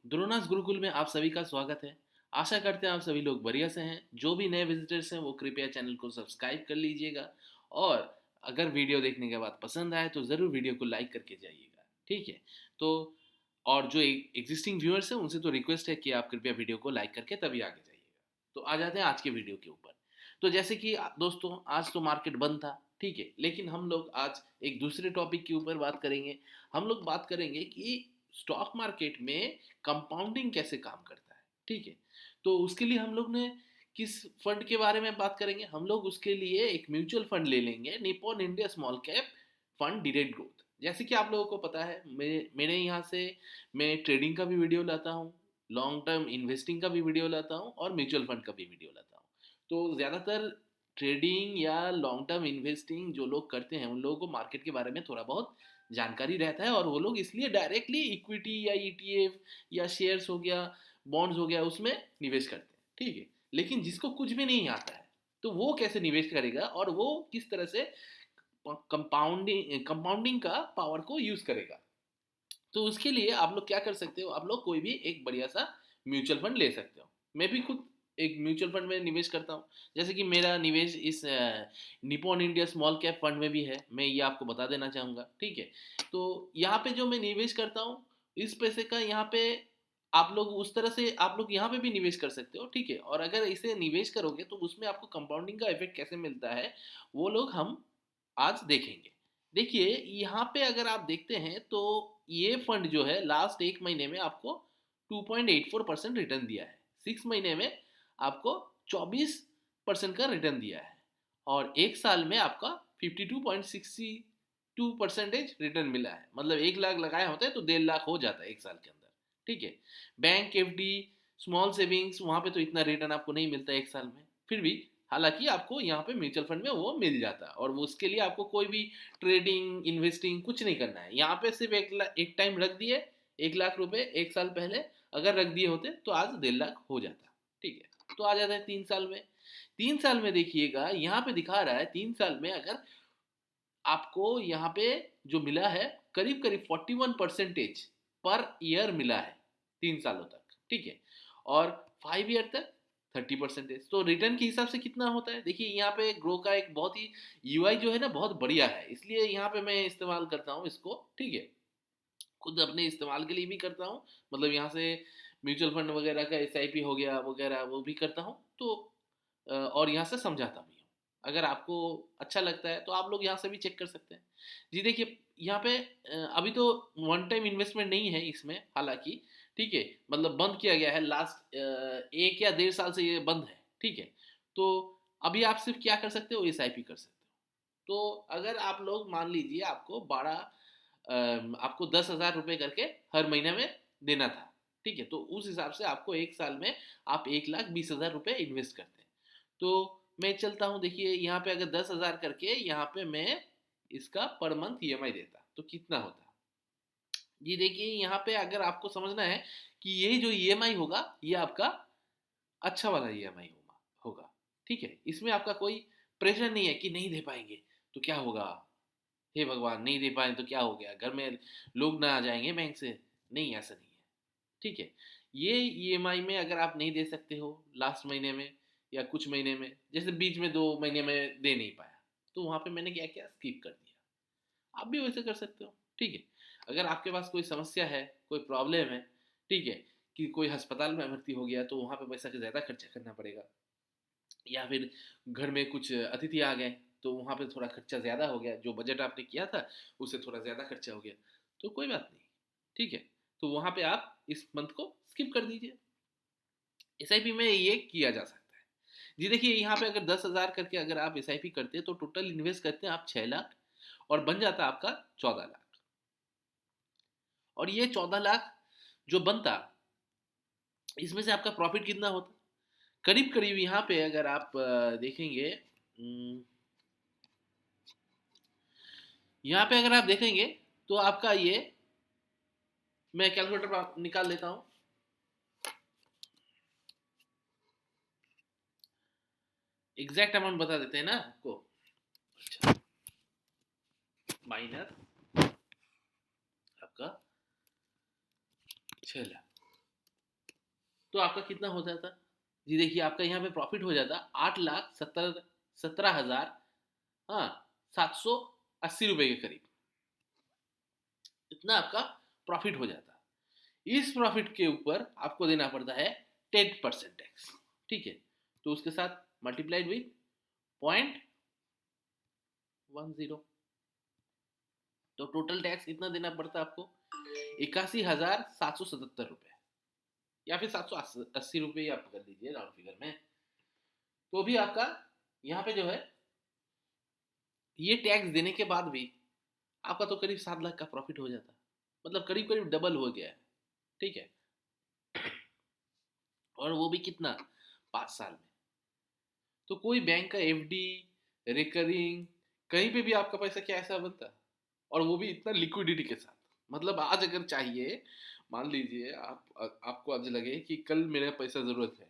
द्रोणास गुरुकुल में आप सभी का स्वागत है। आशा करते हैं आप सभी लोग बढ़िया से हैं। जो भी नए विजिटर्स हैं वो कृपया चैनल को सब्सक्राइब कर लीजिएगा और अगर वीडियो देखने के बाद पसंद आए तो ज़रूर वीडियो को लाइक करके जाइएगा। ठीक है। तो और जो एग्जिस्टिंग व्यूअर्स हैं उनसे तो रिक्वेस्ट है कि आप कृपया वीडियो को लाइक करके तभी आगे जाइएगा। तो आ जाते हैं आज के वीडियो के ऊपर। तो जैसे कि दोस्तों आज तो मार्केट बंद था, ठीक है, लेकिन हम लोग आज एक दूसरे टॉपिक के ऊपर बात करेंगे। हम लोग बात करेंगे कि स्टॉक मार्केट में कंपाउंडिंग कैसे काम करता है। ठीक है। तो उसके लिए हम लोग ने किस फंड के बारे में बात करेंगे, हम लोग उसके लिए एक म्यूचुअल फंड ले लेंगे, Nippon India small cap fund direct growth. जैसे कि आप लोगों को पता है मेरे यहाँ से मैं ट्रेडिंग का भी वीडियो लाता हूँ, लॉन्ग टर्म इन्वेस्टिंग का भी वीडियो लाता हूँ और म्यूचुअल फंड का भी वीडियो लाता हूँ। तो ज़्यादातर ट्रेडिंग या लॉन्ग टर्म इन्वेस्टिंग जो लोग करते हैं उन लोगों को मार्केट के बारे में थोड़ा बहुत जानकारी रहता है और वो लोग इसलिए डायरेक्टली इक्विटी या ईटीएफ या शेयर्स हो गया, बॉन्ड्स हो गया, उसमें निवेश करते हैं। ठीक है। लेकिन जिसको कुछ भी नहीं आता है तो वो कैसे निवेश करेगा और वो किस तरह से कंपाउंडिंग का पावर को यूज करेगा। तो उसके लिए आप लोग क्या कर सकते हो, आप लोग कोई भी एक बढ़िया सा म्यूचुअल फंड ले सकते हो। मैं भी खुद एक म्यूचुअल फंड में निवेश करता हूँ। जैसे कि मेरा निवेश इस Nippon India small cap fund में भी है, मैं ये आपको बता देना चाहूँगा। ठीक है। तो यहाँ पे जो मैं निवेश करता हूँ इस पैसे का, यहाँ पे आप लोग उस तरह से आप लोग यहाँ पे भी निवेश कर सकते हो। ठीक है। और अगर इसे निवेश करोगे तो उसमें आपको कंपाउंडिंग का इफेक्ट कैसे मिलता है वो लोग हम आज देखेंगे। देखिए यहाँ पे अगर आप देखते हैं तो ये फंड जो है लास्ट एक महीने में आपको 2.84% रिटर्न दिया है, 6 महीने में आपको 24% का रिटर्न दिया है और एक साल में आपका 52.62% रिटर्न मिला है। मतलब 1 लाख लगाए होते हैं तो 1.5 लाख हो जाता है एक साल के अंदर। ठीक है। बैंक एफडी स्मॉल सेविंग्स वहाँ पे तो इतना रिटर्न आपको नहीं मिलता एक साल में, फिर भी हालांकि आपको यहाँ पे म्यूचुअल फंड में वो मिल जाता है और वो उसके लिए आपको कोई भी ट्रेडिंग इन्वेस्टिंग कुछ नहीं करना है। यहाँ पे सिर्फ एक टाइम रख दिए 1 लाख रुपए एक साल पहले, अगर रख दिए होते तो आज 1.5 लाख हो जाता। ठीक है। तो आ जाता है 3 साल में। 3 साल में देखिएगा यहाँ पे दिखा रहा है 3 साल में अगर आपको यहाँ पे जो मिला है करीब करीब 41% पर ईयर मिला है 3 सालों तक। ठीक है। और 5 ईयर तक 30%। तो रिटर्न के हिसाब से कितना होता है, देखिए यहाँ पे ग्रो का एक बहुत ही यूआई जो है ना बहुत बढ़िया है, इसलिए यहाँ पे मैं इस्तेमाल करता हूँ इसको। ठीक है। खुद अपने इस्तेमाल के लिए भी करता हूँ, मतलब यहाँ से म्यूचुअल फंड वगैरह का एसआईपी हो गया वगैरह वो भी करता हूँ। तो और यहाँ से समझाता भी हूँ। अगर आपको अच्छा लगता है तो आप लोग यहाँ से भी चेक कर सकते हैं। जी देखिए यहाँ पे अभी तो वन टाइम इन्वेस्टमेंट नहीं है इसमें हालांकि। ठीक है। मतलब बंद किया गया है लास्ट 1 या 1.5 साल से ये बंद है। ठीक है। तो अभी आप सिर्फ क्या कर सकते हो, एसआईपी कर सकते हो। तो अगर आप लोग मान लीजिए आपको आपको 10,000 रुपये करके हर महीने में देना था। ठीक है। तो उस हिसाब से आपको एक साल में आप 1,20,000 रुपये इन्वेस्ट करते हैं। तो मैं चलता हूँ, देखिए यहाँ पे अगर 10,000 करके यहाँ पे मैं इसका पर मंथ ईएमआई देता तो कितना होता। जी देखिए यहाँ पे अगर आपको समझना है कि ये जो ईएमआई होगा ये आपका अच्छा वाला ईएमआई होगा होगा। ठीक है। इसमें आपका कोई प्रेशर नहीं है कि नहीं दे पाएंगे तो क्या होगा, हे भगवान नहीं दे पाए तो क्या हो गया, घर में लोग ना आ जाएंगे बैंक से। नहीं, ऐसा नहीं है। ठीक है। ये ईएमआई में अगर आप नहीं दे सकते हो लास्ट महीने में या कुछ महीने में, जैसे बीच में 2 महीने में दे नहीं पाया, तो वहां पे मैंने क्या किया, स्किप कर दिया। आप भी वैसे कर सकते हो। ठीक है। अगर आपके पास कोई समस्या है, कोई प्रॉब्लम है, ठीक है, कि कोई अस्पताल में भर्ती हो गया तो वहां पे पैसा ज़्यादा खर्चा करना पड़ेगा, या फिर घर में कुछ अतिथि आ गए तो वहाँ पे थोड़ा खर्चा ज़्यादा हो गया, जो बजट आपने किया था उससे थोड़ा ज़्यादा खर्चा हो गया, तो कोई बात नहीं। ठीक है। तो वहाँ पे आप इस मंथ को स्किप कर दीजिए। एसआईपी में ये किया जा सकता है। जी देखिए यहाँ पे अगर 10,000 करके अगर आप एसआईपी करते हैं तो टोटल इन्वेस्ट करते हैं आप 6 लाख और बन जाता है आपका 14 लाख। और ये 14 लाख जो बनता, इसमें से आपका प्रॉफिट कितना होता, करीब करीब यहाँ पे अगर आप देखेंगे, यहाँ पे अगर आप देखेंगे तो आपका ये, मैं कैलकुलेटर निकाल लेता हूँ। एग्जैक्ट अमाउंट बता देते हैं ना आपको। अच्छा, माइनस आपका 6 लाख। तो आपका कितना हो जाता जी? देखिए आपका यहाँ पे प्रॉफिट हो जाता 8,17,17,000, हाँ, 780 रुपए के करीब, इतना आपका प्रॉफिट हो जाता। इस प्रॉफिट के ऊपर आपको देना पड़ता है 10% टैक्स, ठीक है। तो उसके साथ मल्टीप्लाइड विथ 0.10, तो टोटल टैक्स कितना देना पड़ता है आपको? 81,777 रुपये, या फिर 780 रुपये आप कर लीजिए राउंड फिगर में। तो भी आपका यहाँ पे जो है ये टैक्स देने के बाद भी आपका तो करीब 7 लाख का प्रॉफिट हो जाता, मतलब करीब करीब डबल हो गया है, ठीक है। और वो भी कितना? 5 साल में। तो कोई बैंक का एफडी, रिकरिंग, कहीं पे भी आपका पैसा क्या ऐसा बनता, और वो भी इतना लिक्विडिटी के साथ। मतलब आज अगर चाहिए, मान लीजिए आपको आज लगे कि कल मेरे पैसा जरूरत है,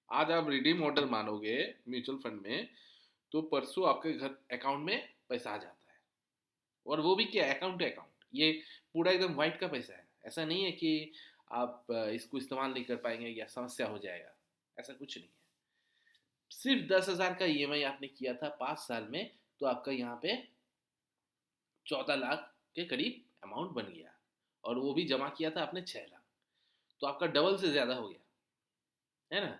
आज आप रिडीम ऑर्डर मानोगे म्यूचुअल फंड में, तो परसों आपके घर अकाउंट में पैसा आ जाता है। और वो भी क्या, अकाउंट टू अकाउंट, ये पूरा एकदम वाइट का पैसा है। ऐसा नहीं है कि आप इसको इस्तेमाल नहीं कर पाएंगे या समस्या हो जाएगा, ऐसा कुछ नहीं है। सिर्फ 10,000 का ईएमआई आपने किया था 5 साल में, तो आपका यहाँ पे 14 लाख के करीब अमाउंट बन गया। और वो भी जमा किया था आपने 6 लाख, तो आपका डबल से ज्यादा हो गया, है ना।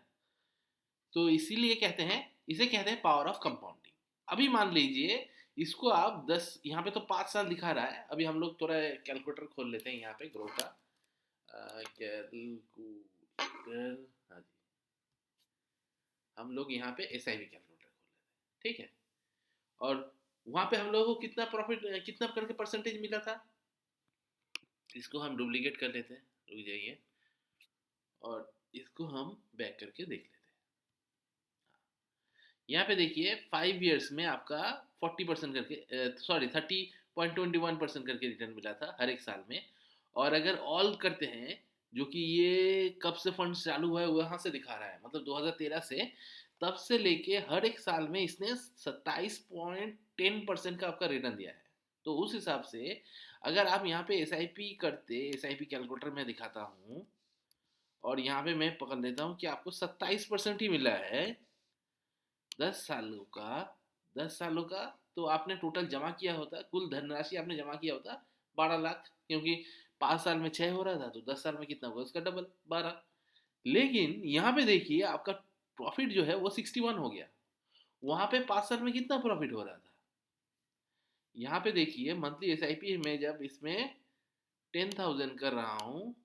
तो इसीलिए कहते हैं, इसे कहते हैं पावर ऑफ कंपाउंडिंग। अभी मान लीजिए इसको आप 10, यहाँ पे तो 5 साल दिखा रहा है, अभी हम लोग थोड़ा कैलकुलेटर खोल लेते हैं यहाँ पे ग्रो का, कैलकुलेटर, हाँ जी, हम लोग यहाँ पे एस आई बी कैलकुलेटर खोल लेते हैं, ठीक है। और वहां पे हम लोगों को कितना प्रॉफिट, कितना करके परसेंटेज मिला था, इसको हम डुप्लीकेट कर लेते हैं, रुक जाइए, और इसको हम बैक करके देख लेते हैं। यहाँ पे देखिए 5 ईयर्स में आपका 40% करके, सॉरी 30.21% करके रिटर्न मिला था हर एक साल में। और अगर ऑल करते हैं, जो कि ये कब से फंड चालू हुआ है वहां से दिखा रहा है, मतलब 2013 से, तब से लेके हर एक साल में इसने 27.10% का आपका रिटर्न दिया है। तो उस हिसाब से अगर आप यहाँ पे एस आई पी करते, एस आई पी कैलकुलेटर में दिखाता हूँ, और यहाँ पे मैं पकड़ लेता हूँ कि आपको 27% ही मिला है 10 सालों का, 10 सालों का। तो आपने टोटल जमा किया होता, कुल धनराशि आपने जमा किया होता 12 लाख, क्योंकि 5 साल में 6 हो रहा था, तो 10 साल में कितना होगा उसका डबल, 12। लेकिन यहाँ पे देखिए आपका प्रॉफिट जो है वो 61 हो गया। वहां पे 5 साल में कितना प्रॉफिट हो रहा था, यहाँ पे देखिए मंथली एस आई पी में जब इसमें 10,000 कर रहा हूँ,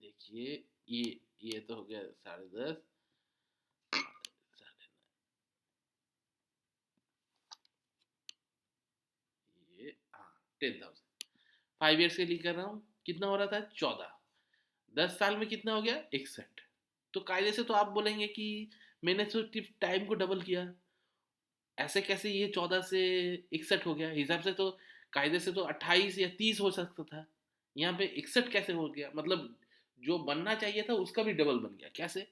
देखिए ये तो हो गया 10.5, ये हाँ 10,000 5 ईयर्स के लिए कर रहा हूँ, कितना हो रहा था 14, 10 साल में कितना हो गया 61। तो कायदे से तो आप बोलेंगे कि मैंने तो टाइम को डबल किया, ऐसे कैसे ये 14 से 61 हो गया, हिसाब से तो कायदे से तो 28 या 30 हो सकता था, यहाँ पे 61 कैसे हो गया, मतलब जो बनना चाहिए था उसका भी डबल बन गया, कैसे?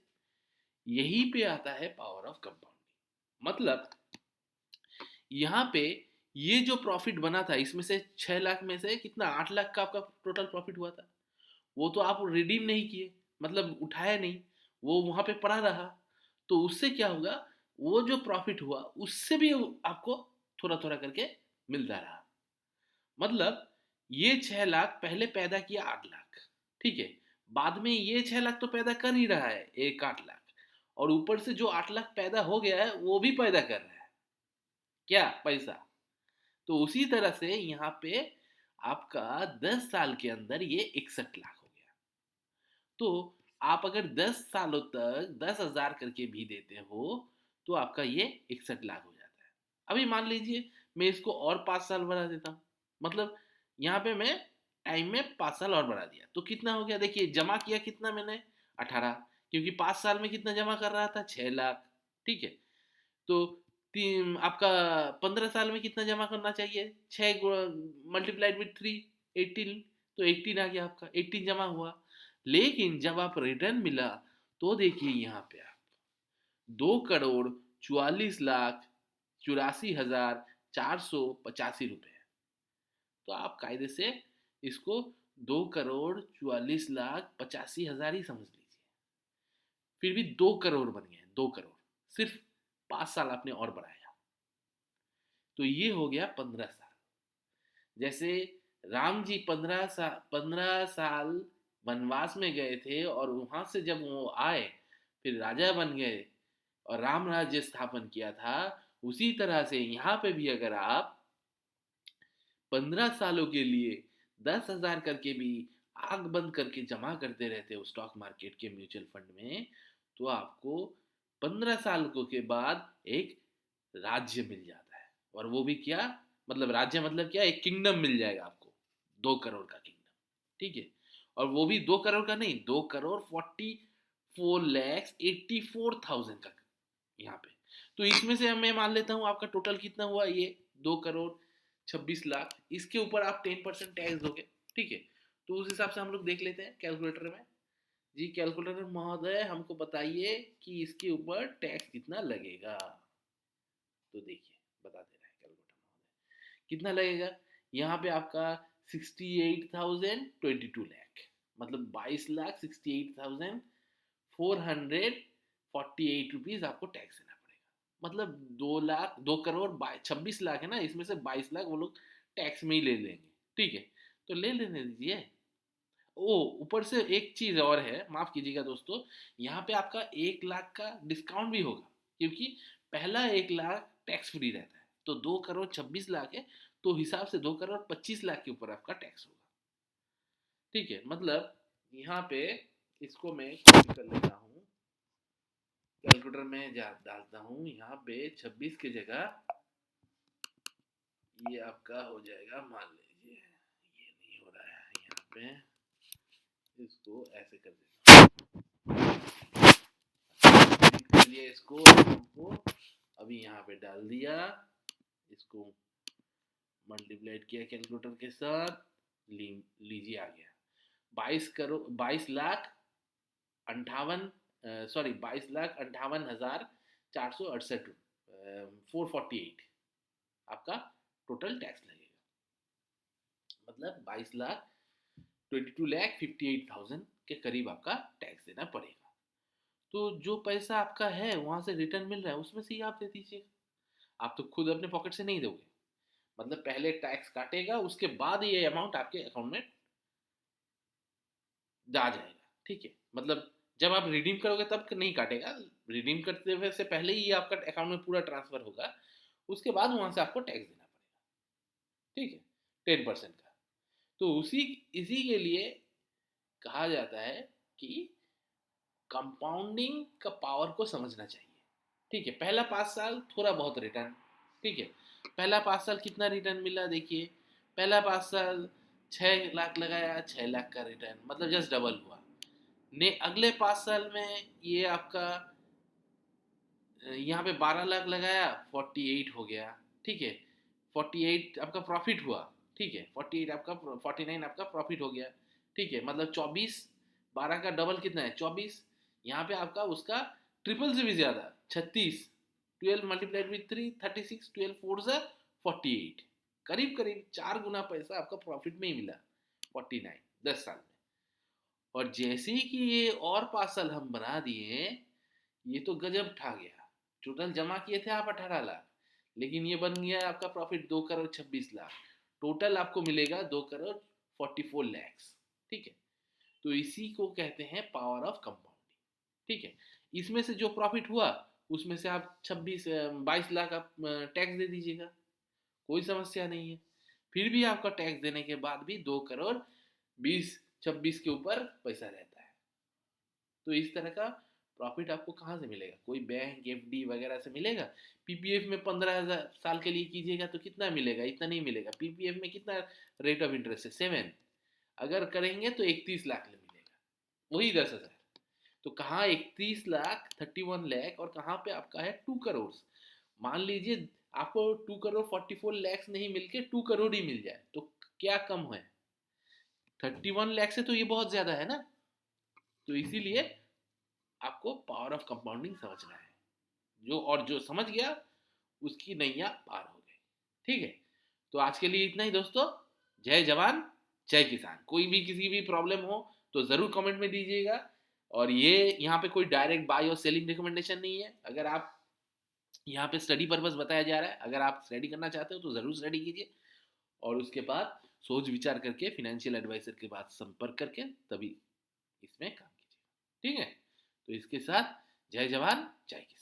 यही पे आता है पावर ऑफ कंपाउंडिंग। मतलब यहाँ पे ये जो प्रॉफिट बना था, इसमें से 6 लाख में से कितना, 8 लाख का आपका टोटल प्रॉफिट हुआ था, वो तो आप रिडीम नहीं किए, मतलब उठाया नहीं, वो वहां पे पड़ा रहा। तो उससे क्या होगा, वो जो प्रॉफिट हुआ उससे भी आपको थोड़ा थोड़ा करके मिलता रहा। मतलब ये 6 लाख पहले पैदा किया 8 लाख, ठीक है, बाद में ये 6 लाख तो पैदा कर ही रहा है, एक 8 लाख, और ऊपर से जो 8 लाख पैदा हो गया है वो भी पैदा कर रहा है क्या, पैसा। तो उसी तरह से यहाँ पे आपका 10 साल के अंदर ये 61 लाख हो गया। तो आप अगर 10 सालों तक 10,000 करके भी देते हो, तो आपका ये 61 लाख हो जाता है। अभी मान लीजिए मैं इसको और 5 साल बढ़ा देता हूँ, मतलब यहाँ पे मैं टाइम में 5 साल और बढ़ा दिया, तो कितना हो गया, देखिए जमा किया कितना मैंने, 18, क्योंकि 5 साल में कितना जमा कर रहा था, 6 लाख, ठीक है। तो तीन आपका 15 साल में कितना जमा करना चाहिए, 6 मल्टीप्लाइड विथ 3, 18, तो 18 आ गया आपका, 18 जमा हुआ। लेकिन जब आप रिटर्न मिला, तो देखिए यहाँ पे आप 2,44,84,485 रुपए, तो आप कायदे से इसको 2,44,85,000 ही समझ लीजिए, फिर भी 2 करोड़ बन गए, 2 करोड़, सिर्फ 5 साल आपने और बढ़ाया। तो ये हो गया 15 साल। जैसे राम जी 15 साल वनवास में गए थे और वहां से जब वो आए फिर राजा बन गए और राम राज्य स्थापन किया था, उसी तरह से यहाँ पे भी अगर आप 15 सालों के लिए 10,000 करके भी आग बंद करके जमा करते रहते हो स्टॉक मार्केट के म्यूचुअल फंड में, तो आपको 15 साल के बाद एक राज्य मिल जाता है। और वो भी क्या, मतलब राज्य मतलब क्या, एक किंगडम मिल जाएगा आपको, 2 करोड़ का किंगडम, ठीक है। और वो भी 2 करोड़ का नहीं, 2,44,84,000 का यहाँ पे। तो इसमें से मैं मान लेता हूँ आपका टोटल कितना हुआ, ये 2,26,00,000, इसके ऊपर आप 10% टैक्स दोगे, ठीक है। तो उस हिसाब से हम लोग देख लेते हैं कैलकुलेटर में। जी कैलकुलेटर महोदय हमको बताइए कि इसके ऊपर टैक्स कितना लगेगा। तो देखिए बता दे रहा है कैलकुलेटर महोदय कितना लगेगा। यहाँ पे आपका 68,022 लाख, मतलब 22,68,448 रुपीज आपको टैक्स देना पड़ेगा। मतलब 2 लाख, 2 करोड़ 26 लाख है ना, इसमें से 22 लाख वो लोग टैक्स में ही ले लेंगे, ठीक है। तो ले लेने दीजिए। ओ ऊपर से एक चीज और है, माफ कीजिएगा दोस्तों, यहाँ पे आपका 1 लाख का डिस्काउंट भी होगा, क्योंकि पहला 1 लाख टैक्स फ्री रहता है, तो 2,26 लाख है, तो हिसाब से 2,25 लाख के ऊपर आपका टैक्स होगा, ठीक है। मतलब यहाँ पे इसको मैं कॉपी कर लेता हूँ, कैलकुलेटर में जा डालता हूँ, यहाँ पे 26 की जगह ये आपका हो जाएगा, मान लीजिए ये नहीं हो रहा है यहाँ पे, इसको ऐसे कर देता हूँ, इसको हमको अभी यहाँ पे डाल दिया, इसको मल्टीप्लाइड किया कैलकुलेटर के साथ, लीजिए आ गया 22 लाख 22,58,468, 448 आपका टोटल टैक्स लगेगा। मतलब 22,22,58,000 के करीब आपका टैक्स देना पड़ेगा। तो जो पैसा आपका है वहां से रिटर्न मिल रहा है उसमें से ही आप दे दीजिएगा, आप तो खुद अपने पॉकेट से नहीं दोगे। मतलब पहले टैक्स काटेगा, उसके बाद ये अमाउंट आपके अकाउंट में जा जाएगा, ठीक है। मतलब जब आप रिडीम करोगे तब नहीं काटेगा, रिडीम करते हुए से पहले ही आपका अकाउंट में पूरा ट्रांसफर होगा, उसके बाद वहां से आपको टैक्स देना पड़ेगा, ठीक है, 10% का। तो उसी इसी के लिए कहा जाता है कि कंपाउंडिंग का पावर को समझना चाहिए, ठीक है। पहला 5 साल थोड़ा बहुत रिटर्न, ठीक है। पहला 5 साल कितना रिटर्न मिला देखिए, पहला 5 साल 6 लाख लगाया, 6 लाख का रिटर्न, मतलब जस्ट डबल हुआ। ने अगले 5 साल में ये आपका यहाँ पे 12 लाख लगाया, 48 हो गया, ठीक है। 48 आपका प्रॉफिट हुआ, ठीक है, 48 आपका 49 आपका प्रॉफिट हो गया, ठीक है। मतलब 24, 12 का डबल कितना है 24, यहाँ पे आपका उसका ट्रिपल से भी ज्यादा 36, 12 मल्टीप्लाइड विथ 3 36, 12 फोर ज़ा 48, करीब करीब 4 गुना पैसा आपका प्रॉफिट में ही मिला 49 10 साल में। और जैसे ही कि ये और 5 साल हम बना दिए, ये तो गजब ठा गया। टोटल जमा किए थे आप 18 लाख, लेकिन ये बन गया आपका प्रॉफिट 2,26,00,000, टोटल आपको मिलेगा 2,44,00,000, ठीक है। तो इसी को कहते हैं पावर ऑफ कंपाउंडिंग, ठीक है। इसमें से जो प्रॉफिट हुआ उसमें से आप 22 लाख आप टैक्स दे दीजिएगा, कोई समस्या नहीं है। फिर भी आपका टैक्स देने के बाद भी 2,20,26 के ऊपर पैसा रहता है। तो इस तरह का प्रॉफिट आपको कहाँ से मिलेगा, कोई बैंक एफडी वगैरह से मिलेगा। पीपीएफ में 15 साल के लिए कीजिएगा तो कितना मिलेगा, इतना नहीं मिलेगा। पीपीएफ में कितना रेट ऑफ इंटरेस्ट है 7, अगर करेंगे तो 31 लाख मिलेगा, वही 10,000। तो कहाँ 31 लाख 31 लाख और कहाँ पे आपका है 2 करोड़। मान लीजिए आपको 2,44,00,000 नहीं मिलके 2 करोड़ ही मिल जाए तो क्या कम है, 31 लाख से तो ये बहुत ज्यादा है ना। तो इसीलिए आपको पावर ऑफ कंपाउंडिंग समझना है, जो समझ गया उसकी नैया पार हो गई, ठीक है। तो आज के लिए इतना ही दोस्तों, जय जवान जय किसान। कोई भी किसी भी प्रॉब्लम हो तो ज़रूर कमेंट में दीजिएगा। और ये यहाँ पे कोई डायरेक्ट बाय और सेलिंग रिकमेंडेशन नहीं है। अगर आप यहाँ पे स्टडी पर्पस बताया जा रहा है, अगर आप स्टडी करना चाहते हो तो ज़रूर स्टडी कीजिए, और उसके बाद सोच विचार करके फिनेंशियल एडवाइजर के बाद संपर्क करके तभी इसमें काम कीजिए। ठीक है, तो इसके साथ जय जवान जय किसान।